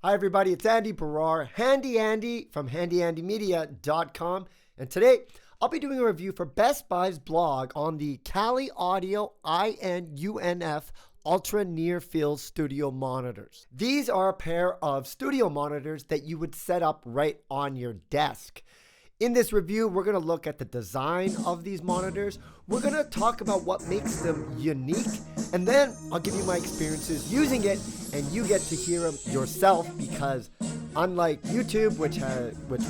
Hi everybody, it's Andy Barrar, Handy Andy from handyandymedia.com, and today I'll be doing a review for Best Buy's blog on the Kali Audio IN-UNF Ultra-Nearfield studio monitors. These are a pair of studio monitors that you would set up right on your desk. In this review, we're going to look at the design of these monitors. We're going to talk about what makes them unique, and then I'll give you my experiences using it, and you get to hear them yourself because unlike YouTube, which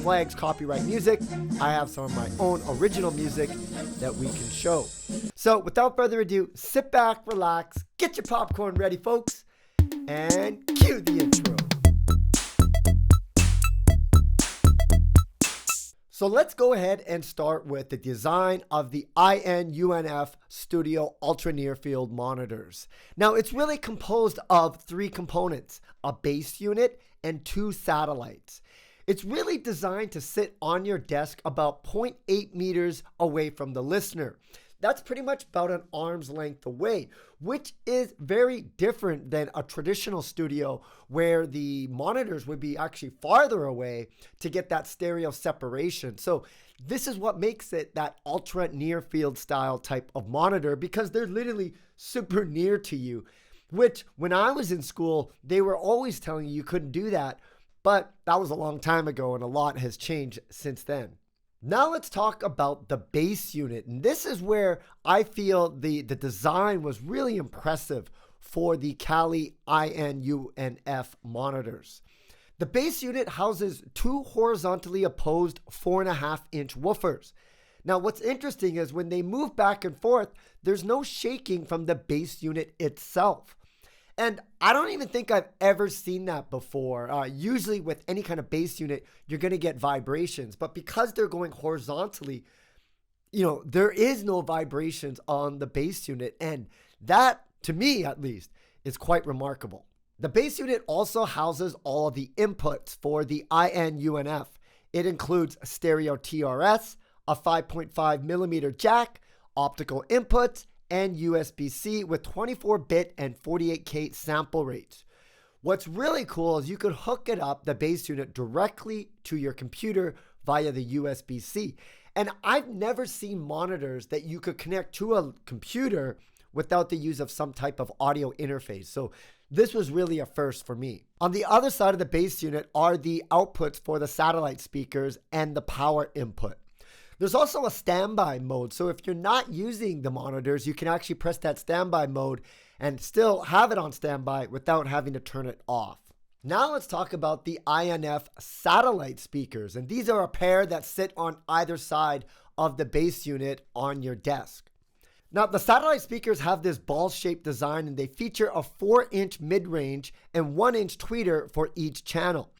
flags copyright music, I have some of my own original music that we can show. So without further ado, sit back, relax, get your popcorn ready, folks, and cue the intro. So let's go ahead and start with the design of the IN-UNF Studio Ultra-Nearfield monitors. Now it's really composed of three components, a base unit and two satellites. It's really designed to sit on your desk about 0.8 meters away from the listener. That's pretty much about an arm's length away, which is very different than a traditional studio where the monitors would be actually farther away to get that stereo separation. So this is what makes it that ultra near field style type of monitor, because they're literally super near to you, which when I was in school, they were always telling you couldn't do that. But that was a long time ago and a lot has changed since then. Now let's talk about the base unit, and this is where I feel the design was really impressive for the Kali IN-UNF monitors. The base unit houses two horizontally opposed 4.5-inch woofers. Now what's interesting is when they move back and forth, there's no shaking from the base unit itself. And I don't even think I've ever seen that before. Usually with any kind of bass unit, you're going to get vibrations. But because they're going horizontally, there is no vibrations on the bass unit. And that, to me at least, is quite remarkable. The bass unit also houses all of the inputs for the IN-UNF. It includes a stereo TRS, a 5.5 millimeter jack, optical inputs, and USB-C with 24-bit and 48K sample rates. What's really cool is you could hook it up, the base unit, directly to your computer via the USB-C. And I've never seen monitors that you could connect to a computer without the use of some type of audio interface. So this was really a first for me. On the other side of the base unit are the outputs for the satellite speakers and the power input. There's also a standby mode, so if you're not using the monitors, you can actually press that standby mode and still have it on standby without having to turn it off. Now let's talk about the INF satellite speakers, and these are a pair that sit on either side of the base unit on your desk. Now the satellite speakers have this ball-shaped design, and they feature a 4-inch mid-range and 1-inch tweeter for each channel.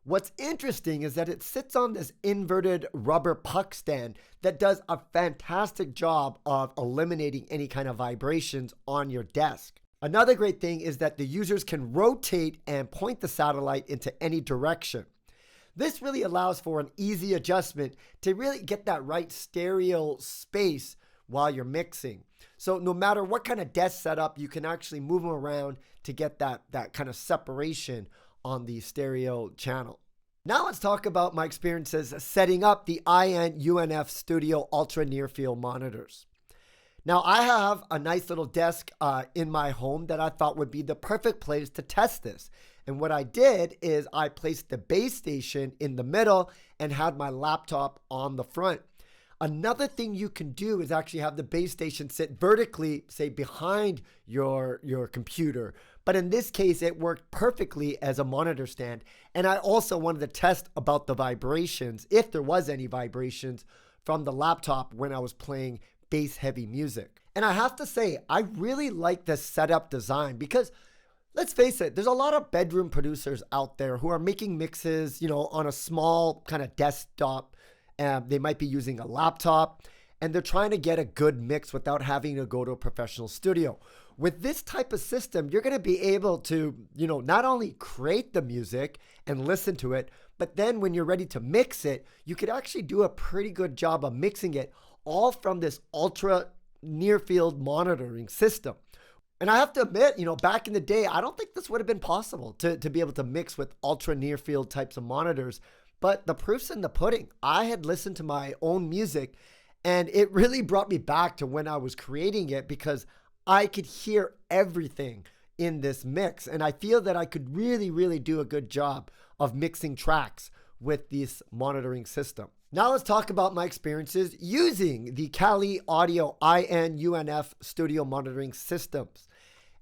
What's interesting is that it sits on this inverted rubber puck stand that does a fantastic job of eliminating any kind of vibrations on your desk. Another great thing is that the users can rotate and point the satellite into any direction. This really allows for an easy adjustment to really get that right stereo space while you're mixing. So no matter what kind of desk setup, you can actually move them around to get that kind of separation on the stereo channel. Now let's talk about my experiences setting up the IN-UNF Studio Ultra Nearfield monitors. Now I have a nice little desk in my home that I thought would be the perfect place to test this. And what I did is I placed the base station in the middle and had my laptop on the front. Another thing you can do is actually have the base station sit vertically, say behind your computer. But in this case, it worked perfectly as a monitor stand. And I also wanted to test about the vibrations, if there was any vibrations from the laptop when I was playing bass heavy music. And I have to say, I really like this setup design because let's face it, there's a lot of bedroom producers out there who are making mixes, on a small kind of desktop. They might be using a laptop and they're trying to get a good mix without having to go to a professional studio. With this type of system, you're going to be able to, not only create the music and listen to it, but then when you're ready to mix it, you could actually do a pretty good job of mixing it all from this ultra near field monitoring system. And I have to admit, back in the day, I don't think this would have been possible to be able to mix with ultra near field types of monitors. But the proof's in the pudding. I had listened to my own music and it really brought me back to when I was creating it because I could hear everything in this mix. And I feel that I could really, really do a good job of mixing tracks with this monitoring system. Now let's talk about my experiences using the Kali Audio IN-UNF studio monitoring systems.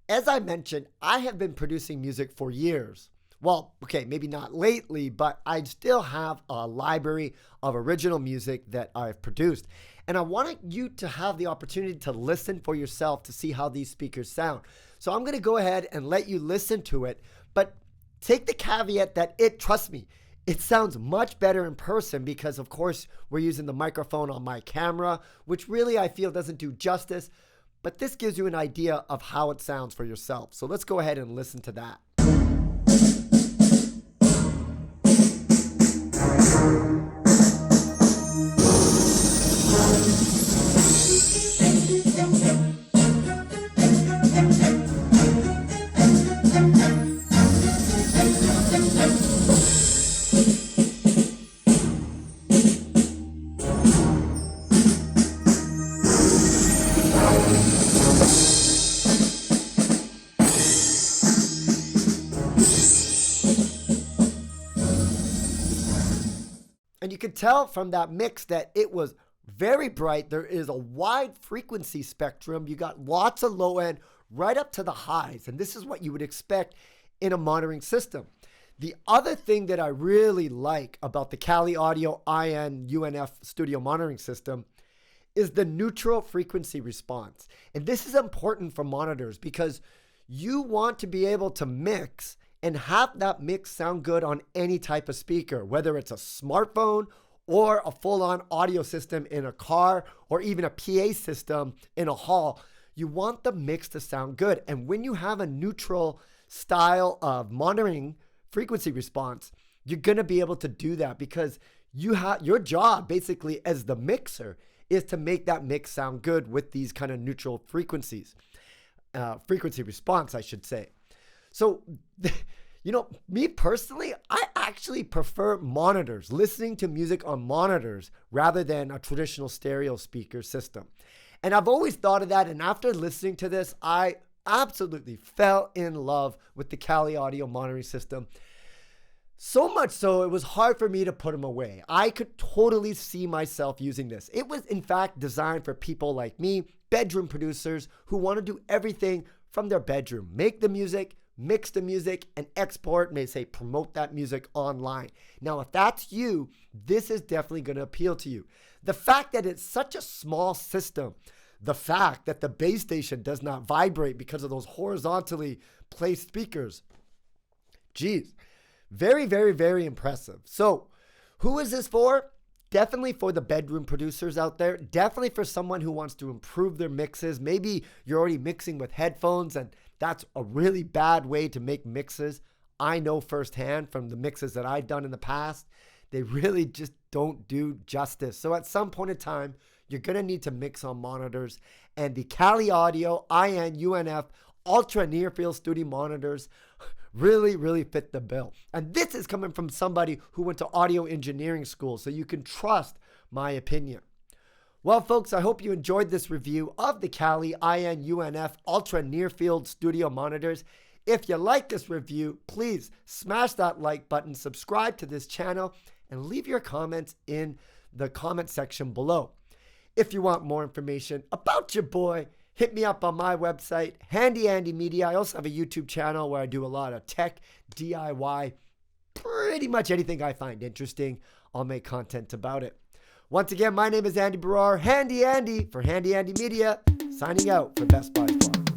As I mentioned, I have been producing music for years. Well, okay, maybe not lately, but I still have a library of original music that I've produced. And I wanted you to have the opportunity to listen for yourself to see how these speakers sound. So I'm going to go ahead and let you listen to it, but take the caveat that trust me, it sounds much better in person because, of course, we're using the microphone on my camera, which really I feel doesn't do justice, but this gives you an idea of how it sounds for yourself. So let's go ahead and listen to that. And you can tell from that mix that it was very bright. There is a wide frequency spectrum. You got lots of low end right up to the highs. And this is what you would expect in a monitoring system. The other thing that I really like about the Kali Audio IN-UNF studio monitoring system is the neutral frequency response. And this is important for monitors because you want to be able to mix and have that mix sound good on any type of speaker, whether it's a smartphone or a full-on audio system in a car or even a PA system in a hall. You want the mix to sound good. And when you have a neutral style of monitoring frequency response, you're going to be able to do that because your job basically as the mixer is to make that mix sound good with these kind of neutral frequencies, frequency response, I should say. So, me personally, I actually prefer monitors, listening to music on monitors rather than a traditional stereo speaker system. And I've always thought of that. And after listening to this, I absolutely fell in love with the Kali Audio monitoring system. So much so, it was hard for me to put them away. I could totally see myself using this. It was, in fact, designed for people like me, bedroom producers who want to do everything from their bedroom. Make the music, mix the music, and export, may say promote that music online. Now, if that's you, this is definitely going to appeal to you. The fact that it's such a small system, the fact that the base station does not vibrate because of those horizontally placed speakers, geez, very, very, very impressive. So who is this for? Definitely for the bedroom producers out there. Definitely for someone who wants to improve their mixes. Maybe you're already mixing with headphones and that's a really bad way to make mixes. I know firsthand from the mixes that I've done in the past, they really just don't do justice. So at some point in time, you're going to need to mix on monitors. And the Kali Audio IN-UNF Ultra-Nearfield studio monitors really, really fit the bill. And this is coming from somebody who went to audio engineering school, so you can trust my opinion. Well, folks, I hope you enjoyed this review of the Kali IN-UNF Ultra-Nearfield studio monitors. If you like this review, please smash that like button, subscribe to this channel, and leave your comments in the comment section below. If you want more information about your boy, hit me up on my website, Handy Andy Media. I also have a YouTube channel where I do a lot of tech, DIY, pretty much anything I find interesting. I'll make content about it. Once again, my name is Andy Barrar, Handy Andy for Handy Andy Media, signing out for Best Buy Farm.